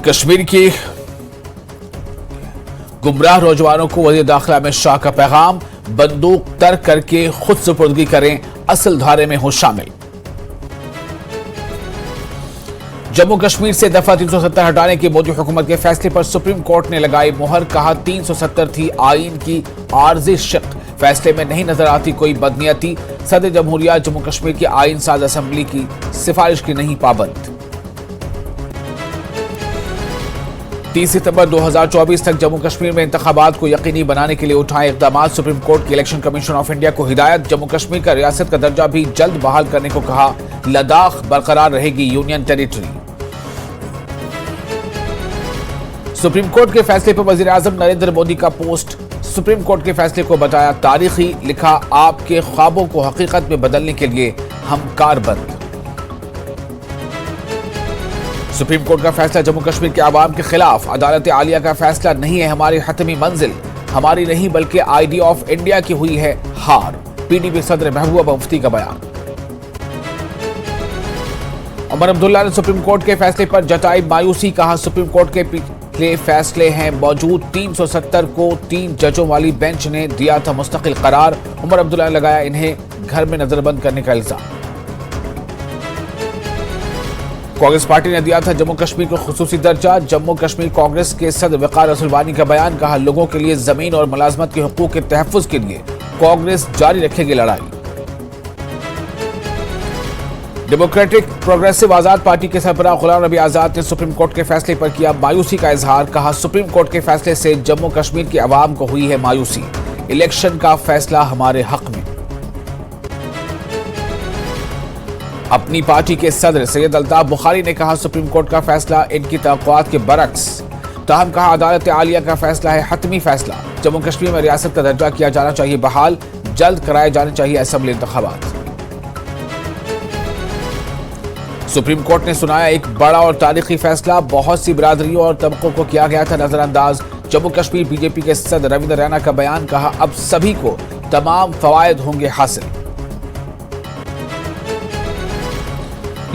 कश्मीर की गुमराह नौजवानों को वज़ीर दाखिला अमित शाह का पैगाम, बंदूक तर्क करके खुद सुपुर्दगी करें, असल धारे में हो शामिल। जम्मू कश्मीर से दफा 370 हटाने की मोदी हुकूमत के फैसले पर सुप्रीम कोर्ट ने लगाई मुहर, कहा 370 थी आईन की आर्जी शिक़्क़, फैसले में नहीं नजर आती कोई बदनीयती। सदर जमहूरिया जम्मू कश्मीर की आईन साज असेंबली की सिफारिश की नहीं पाबंद। 30 सितंबर 2024 तक जम्मू कश्मीर में इंतखाबात को यकीनी बनाने के लिए उठाए इक़दामात, सुप्रीम कोर्ट की इलेक्शन कमीशन ऑफ इंडिया को हिदायत। जम्मू कश्मीर का रियासत का दर्जा भी जल्द बहाल करने को कहा, लद्दाख बरकरार रहेगी यूनियन टेरिटरी। सुप्रीम कोर्ट के फैसले पर वज़ीर आज़म नरेंद्र मोदी का पोस्ट, सुप्रीम कोर्ट के फैसले को बताया तारीखी, लिखा आपके ख्वाबों को हकीकत में बदलने के लिए हम कारबंद। सुप्रीम कोर्ट का फैसला जम्मू कश्मीर के आवाम के खिलाफ, अदालत आलिया का फैसला नहीं है हमारी हतमी मंजिल, हमारी नहीं बल्कि आईडी ऑफ इंडिया की हुई है हार। पीडीपी सदर महबूबा मुफ्ती का बयान। उमर अब्दुल्ला ने सुप्रीम कोर्ट के फैसले पर जताई मायूसी, कहा सुप्रीम कोर्ट के पिछले फैसले हैं मौजूद, 370 को 3 जजों वाली बेंच ने दिया था मुस्तकिल करार। उमर अब्दुल्ला ने लगाया इन्हें घर में नजरबंद करने का इल्जाम। कांग्रेस पार्टी ने दिया था जम्मू कश्मीर को खुसूसी दर्जा, जम्मू कश्मीर कांग्रेस के सदर वकार रसूलवानी का बयान, कहा लोगों के लिए जमीन और मुलाजमत के हुकूक के तहफ्फुज के लिए कांग्रेस जारी रखेगी लड़ाई। डेमोक्रेटिक प्रोग्रेसिव आजाद पार्टी के सरबराह गुलाम नबी आजाद ने सुप्रीम कोर्ट के फैसले पर किया मायूसी का इजहार, कहा सुप्रीम कोर्ट के फैसले से जम्मू कश्मीर की आवाम को हुई है मायूसी, इलेक्शन का फैसला हमारे हक में। अपनी पार्टी के सदर सैयद अल्ताफ बुखारी ने कहा सुप्रीम कोर्ट का फैसला इनकी तवक्कुआत के बरक्स, ताहम कहा अदालत आलिया का फैसला है हतमी फैसला, जम्मू कश्मीर में रियासत का दर्जा किया जाना चाहिए बहाल, जल्द कराए जाने चाहिए असेंबली इंतखाबात। सुप्रीम कोर्ट ने सुनाया एक बड़ा और तारीखी फैसला, बहुत सी बिरादरियों और तबकों को किया गया था नजरअंदाज। जम्मू कश्मीर बीजेपी के सदर रविंद्र रैना का बयान, कहा अब सभी को तमाम फवायद होंगे हासिल।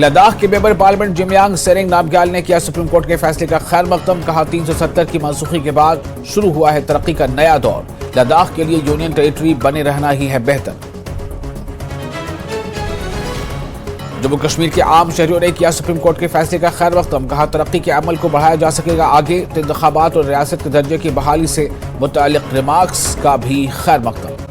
लद्दाख के मेंबर पार्लियामेंट जिमयांग सेरिंग नामग्याल ने किया सुप्रीम कोर्ट के फैसले का खैर मकदम, कहा 370 की मनसूखी के बाद शुरू हुआ है तरक्की का नया दौर, लद्दाख के लिए यूनियन टेरिटरी बने रहना ही है बेहतर। जम्मू कश्मीर के आम शहरियों ने किया सुप्रीम कोर्ट के फैसले का खैर मकदम, कहा तरक्की के अमल को बढ़ाया जा सकेगा आगे, तो इंतखाबात और रियासत के दर्जे की बहाली से मुताल्लिक रिमार्क्स का भी खैर मकदम।